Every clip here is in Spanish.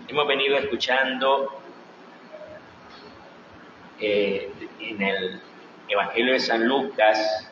Hemos venido escuchando en el Evangelio de San Lucas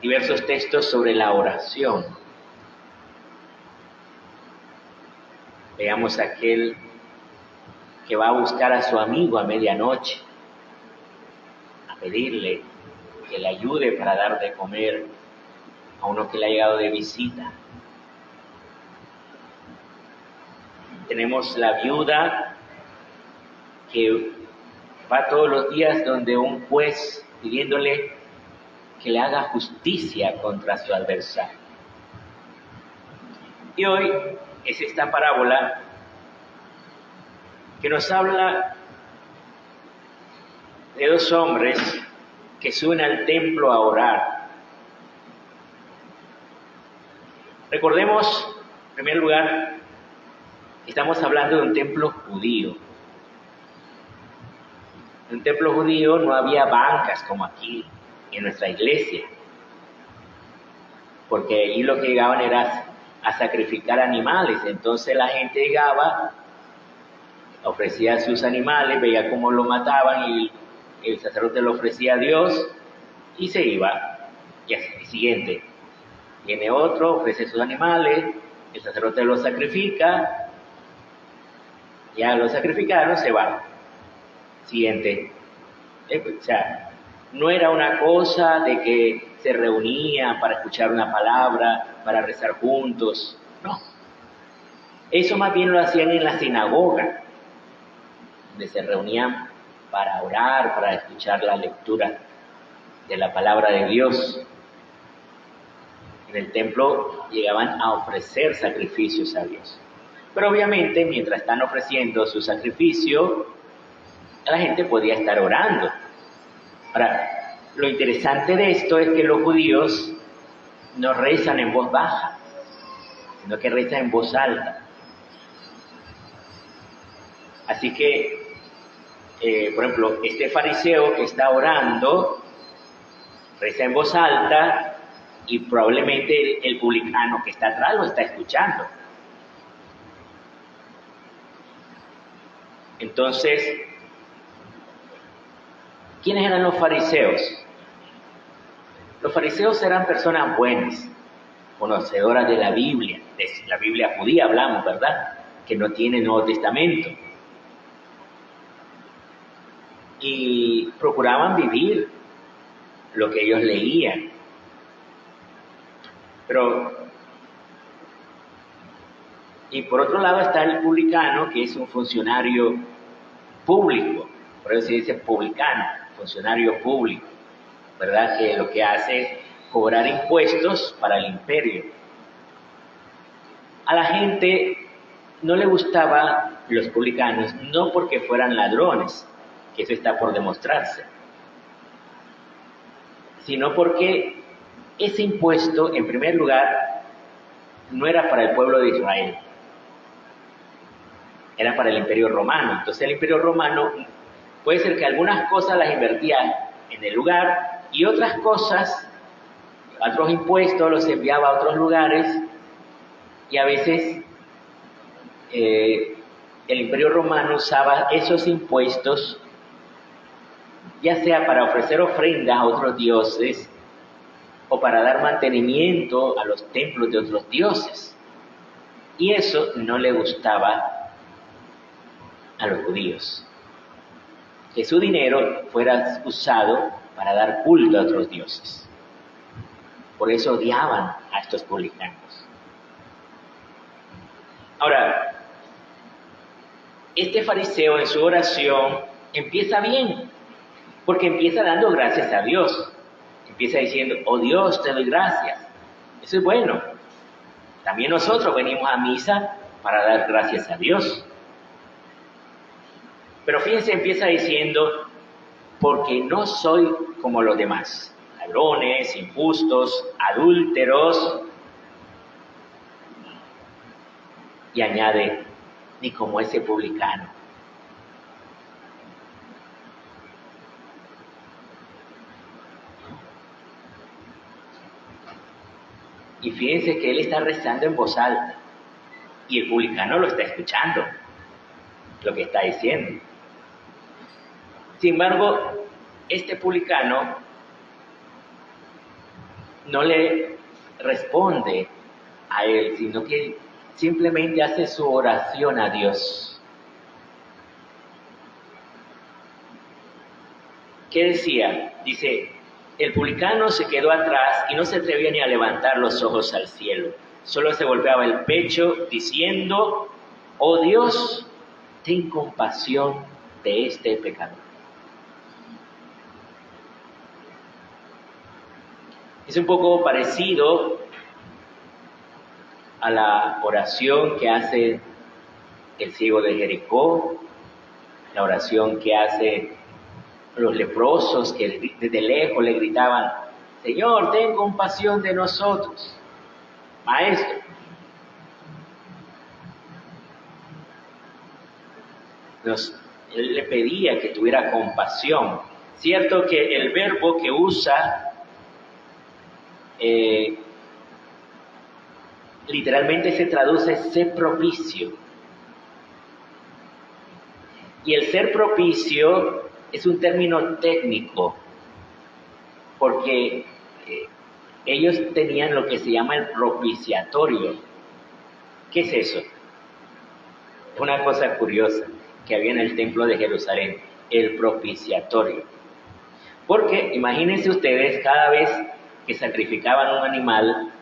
diversos textos sobre la oración. Veamos aquel que va a buscar a su amigo a medianoche, a pedirle que le ayude para dar de comer a uno que le ha llegado de visita. Tenemos la viuda que va todos los días donde un juez pidiéndole que le haga justicia contra su adversario. Y hoy es esta parábola que nos habla de dos hombres que suben al templo a orar. Recordemos, en primer lugar, estamos hablando de un templo judío. En un templo judío no había bancas como aquí en nuestra iglesia, porque allí lo que llegaban era a sacrificar animales. Entonces la gente llegaba, ofrecía sus animales, veía cómo lo mataban y el sacerdote lo ofrecía a Dios y se iba. Y así, siguiente, viene otro, ofrece sus animales, el sacerdote lo sacrifica, ya lo sacrificaron, se va. Siguiente. O sea, no era una cosa de que se reunían para escuchar una palabra, para rezar juntos, no. Eso más bien lo hacían en la sinagoga, donde se reunían para orar, para escuchar la lectura de la palabra de Dios. En el templo llegaban a ofrecer sacrificios a Dios. Pero obviamente, mientras están ofreciendo su sacrificio, la gente podía estar orando. Ahora, lo interesante de esto es que los judíos no rezan en voz baja, sino que rezan en voz alta. Así que, por ejemplo, este fariseo que está orando, reza en voz alta y probablemente el publicano que está atrás lo está escuchando. Entonces, ¿quiénes eran los fariseos? Los fariseos eran personas buenas, conocedoras de la Biblia judía hablamos, ¿verdad? Que no tiene Nuevo Testamento. Y procuraban vivir lo que ellos leían. Y por otro lado está el publicano, que es un funcionario público, por eso se dice publicano, funcionario público, ¿verdad? Que lo que hace es cobrar impuestos para el imperio. A la gente no le gustaban los publicanos, no porque fueran ladrones, que eso está por demostrarse, sino porque ese impuesto, en primer lugar, no era para el pueblo de Israel, era para el Imperio Romano. Entonces el Imperio Romano puede ser que algunas cosas las invertía en el lugar y otras cosas, otros impuestos los enviaba a otros lugares, y a veces el Imperio Romano usaba esos impuestos ya sea para ofrecer ofrendas a otros dioses o para dar mantenimiento a los templos de otros dioses. Y eso no le gustaba a los judíos, que su dinero fuera usado para dar culto a otros dioses. Por eso odiaban a estos publicanos. Ahora, este fariseo en su oración empieza bien, porque empieza dando gracias a Dios. Empieza diciendo, oh Dios, te doy gracias. Eso es bueno. También nosotros venimos a misa para dar gracias a Dios. Pero fíjense, empieza diciendo, porque no soy como los demás, ladrones, injustos, adúlteros. Y añade, ni como ese publicano. Y fíjense que él está rezando en voz alta. Y el publicano lo está escuchando, lo que está diciendo. Sin embargo, este publicano no le responde a él, sino que simplemente hace su oración a Dios. ¿Qué decía? Dice, el publicano se quedó atrás y no se atrevía ni a levantar los ojos al cielo. Solo se golpeaba el pecho diciendo, oh Dios, ten compasión de este pecador. Es un poco parecido a la oración que hace el ciego de Jericó, la oración que hacen los leprosos que desde lejos le gritaban, Señor, ten compasión de nosotros, Maestro. Él le pedía que tuviera compasión. Cierto que el verbo que usa literalmente se traduce ser propicio. Y el ser propicio es un término técnico, porque ellos tenían lo que se llama el propiciatorio. ¿Qué es eso? Es una cosa curiosa que había en el templo de Jerusalén, el propiciatorio. Porque imagínense ustedes, cada vez que sacrificaban un animal,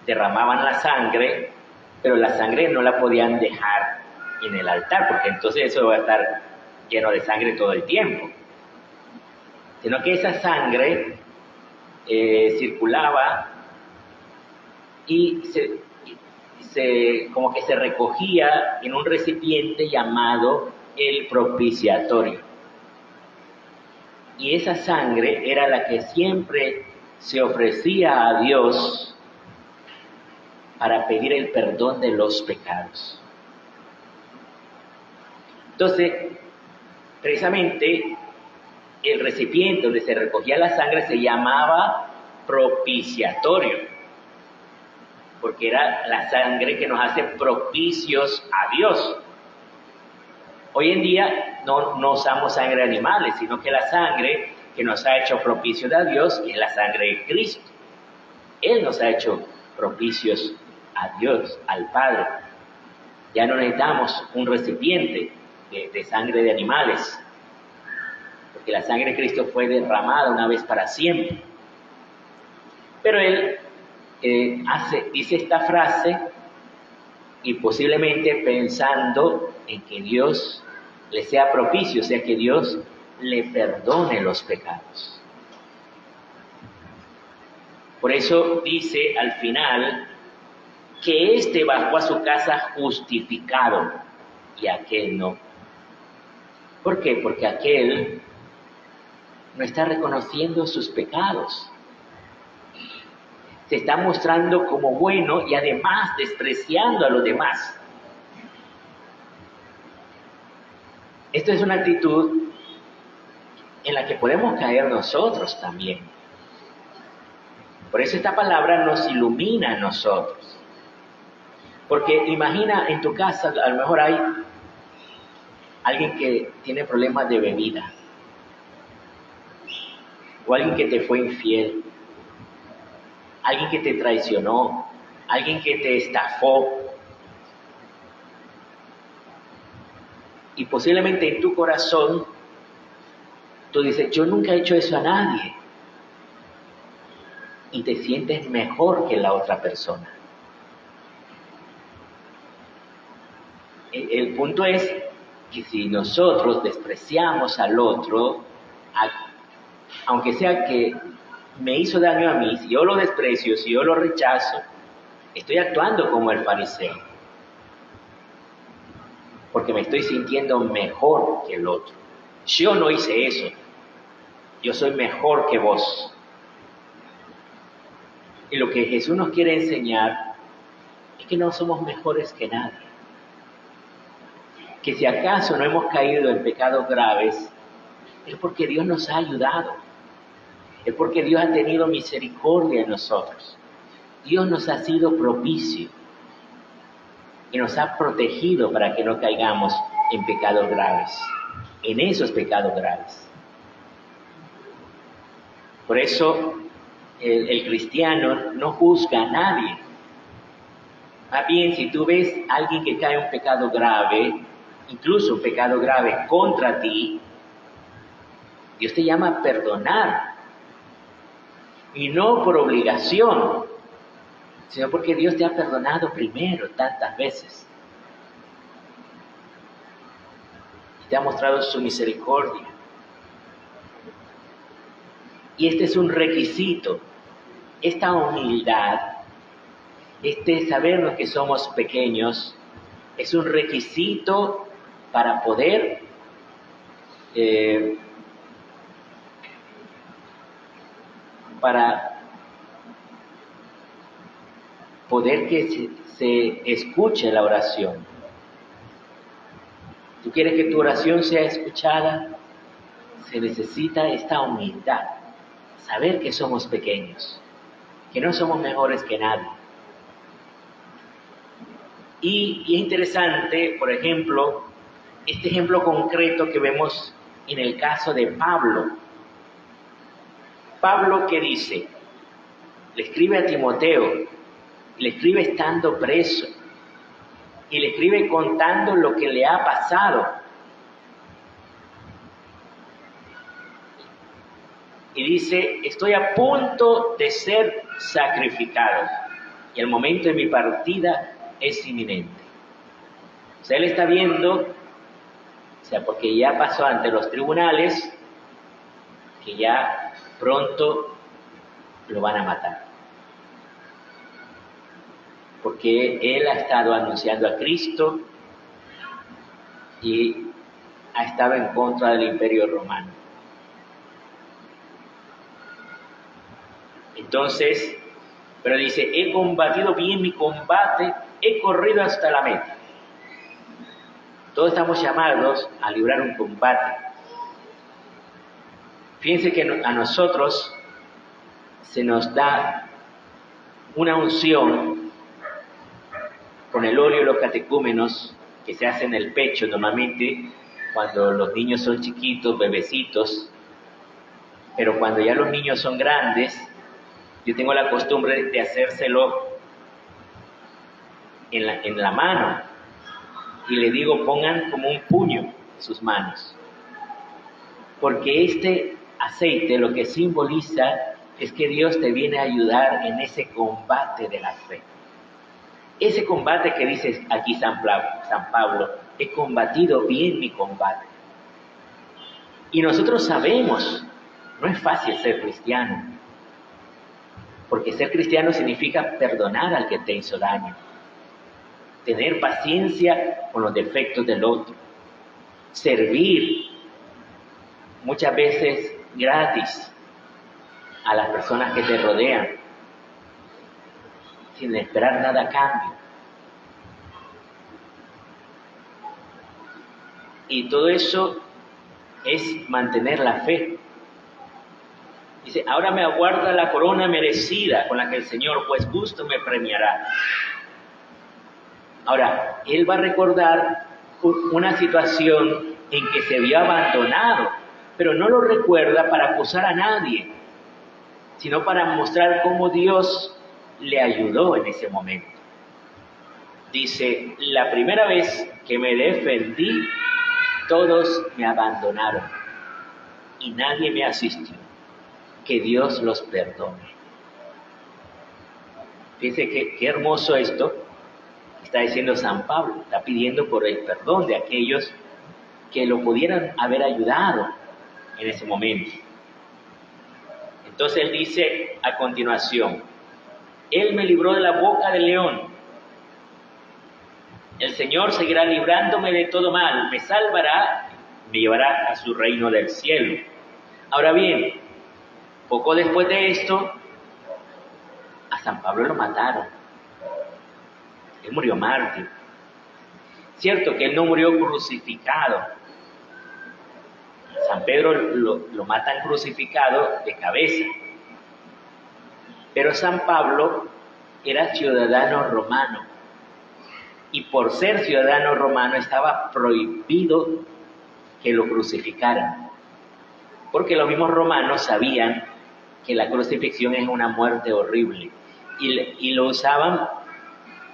derramaban la sangre, pero la sangre no la podían dejar en el altar, porque entonces eso va a estar lleno de sangre todo el tiempo. Sino que esa sangre circulaba y como que se recogía en un recipiente llamado el propiciatorio. Y esa sangre era la que siempre se ofrecía a Dios para pedir el perdón de los pecados. Entonces, precisamente, el recipiente donde se recogía la sangre se llamaba propiciatorio, porque era la sangre que nos hace propicios a Dios. Hoy en día no usamos sangre de animales, sino que la sangre que nos ha hecho propicios a Dios es la sangre de Cristo. Él nos ha hecho propicios a Dios, al Padre. Ya no necesitamos un recipiente de sangre de animales, porque la sangre de Cristo fue derramada una vez para siempre. Pero él dice esta frase y posiblemente pensando en que Dios le sea propicio, o sea, que Dios le perdone los pecados. Por eso dice al final que éste bajó a su casa justificado y aquel no. ¿Por qué? Porque aquel no está reconociendo sus pecados. Se está mostrando como bueno y además despreciando a los demás. Esto es una actitud en la que podemos caer nosotros también. Por eso esta palabra nos ilumina a nosotros. Porque imagina en tu casa, a lo mejor hay alguien que tiene problemas de bebida, o alguien que te fue infiel, alguien que te traicionó, alguien que te estafó. Y posiblemente en tu corazón tú dices, yo nunca he hecho eso a nadie. Y te sientes mejor que la otra persona. El punto es que si nosotros despreciamos al otro, aunque sea que me hizo daño a mí, si yo lo desprecio, si yo lo rechazo, estoy actuando como el fariseo. Porque me estoy sintiendo mejor que el otro. Yo no hice eso. Yo soy mejor que vos. Y lo que Jesús nos quiere enseñar es que no somos mejores que nadie. Que si acaso no hemos caído en pecados graves, es porque Dios nos ha ayudado. Es porque Dios ha tenido misericordia en nosotros. Dios nos ha sido propicio. y nos ha protegido para que no caigamos en pecados graves, en esos pecados graves. Por eso el cristiano no juzga a nadie. Más bien, si tú ves a alguien que cae en un pecado grave, incluso un pecado grave contra ti, Dios te llama a perdonar. Y no por obligación, sino porque Dios te ha perdonado primero tantas veces. Te ha mostrado su misericordia. Y este es un requisito, esta humildad, este sabernos que somos pequeños, es un requisito para poder que se escuche la oración. ¿Tú quieres que tu oración sea escuchada? Se necesita esta humildad, saber que somos pequeños, que no somos mejores que nadie. Y es interesante, por ejemplo, este ejemplo concreto que vemos en el caso de Pablo. Pablo, ¿qué dice? Le escribe a Timoteo, le escribe estando preso, y le escribe contando lo que le ha pasado. Y dice, estoy a punto de ser sacrificado, y el momento de mi partida es inminente. O sea, él está viendo, o sea, porque ya pasó ante los tribunales, que ya pronto lo van a matar. Porque él ha estado anunciando a Cristo y ha estado en contra del Imperio Romano. Entonces, pero dice, he combatido bien mi combate, he corrido hasta la meta. Todos estamos llamados a librar un combate. Fíjense que a nosotros se nos da una unción con el óleo de los catecúmenos que se hace en el pecho normalmente cuando los niños son chiquitos, bebecitos, pero cuando ya los niños son grandes, yo tengo la costumbre de hacérselo en la mano y le digo pongan como un puño en sus manos, porque este aceite lo que simboliza es que Dios te viene a ayudar en ese combate de la fe. Ese combate que dice aquí San Pablo, he combatido bien mi combate. Y nosotros sabemos, no es fácil ser cristiano, porque ser cristiano significa perdonar al que te hizo daño, tener paciencia con los defectos del otro, servir muchas veces gratis a las personas que te rodean, sin esperar nada a cambio. Y todo eso es mantener la fe. Dice, ahora me aguarda la corona merecida con la que el Señor, pues justo, me premiará. Ahora, él va a recordar una situación en que se vio abandonado, pero no lo recuerda para acusar a nadie, sino para mostrar cómo Dios le ayudó en ese momento. Dice, la primera vez que me defendí, todos me abandonaron y nadie me asistió. Que Dios los perdone. Fíjense qué hermoso esto está diciendo San Pablo. Está pidiendo por el perdón de aquellos que lo pudieran haber ayudado en ese momento. Entonces él dice a continuación, Él me libró de la boca del león. El Señor seguirá librándome de todo mal, me salvará, me llevará a su reino del cielo. Ahora bien, poco después de esto, a San Pablo lo mataron. Él murió mártir. Cierto que él no murió crucificado. San Pedro lo matan crucificado de cabeza. Pero San Pablo era ciudadano romano. y por ser ciudadano romano estaba prohibido que lo crucificaran, porque los mismos romanos sabían que la crucifixión es una muerte horrible y lo usaban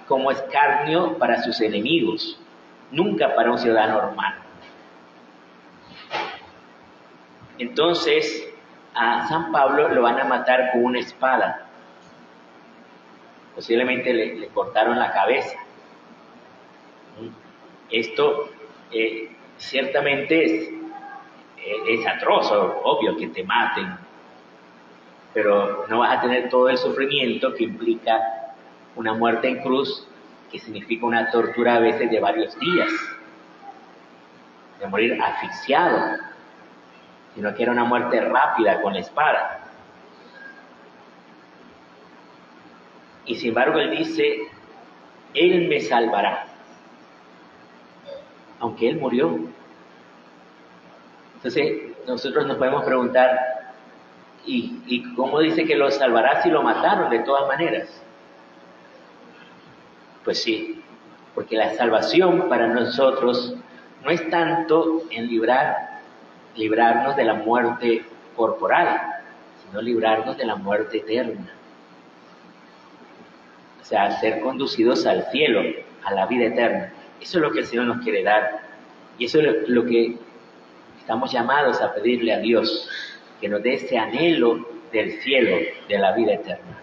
como escarnio para sus enemigos, nunca para un ciudadano romano. Entonces a San Pablo lo van a matar con una espada. Posiblemente le cortaron la cabeza. Esto ciertamente es atroz, obvio que te maten, pero no vas a tener todo el sufrimiento que implica una muerte en cruz, que significa una tortura a veces de varios días, de morir asfixiado, sino que era una muerte rápida con la espada. Y sin embargo él dice, Él me salvará, aunque Él murió. Entonces nosotros nos podemos preguntar, ¿y cómo dice que lo salvará si lo mataron de todas maneras? Pues sí, porque la salvación para nosotros no es tanto en librarnos de la muerte corporal, sino librarnos de la muerte eterna. O sea, ser conducidos al cielo, a la vida eterna. Eso es lo que el Señor nos quiere dar. Y eso es lo que estamos llamados a pedirle a Dios, que nos dé ese anhelo del cielo, de la vida eterna.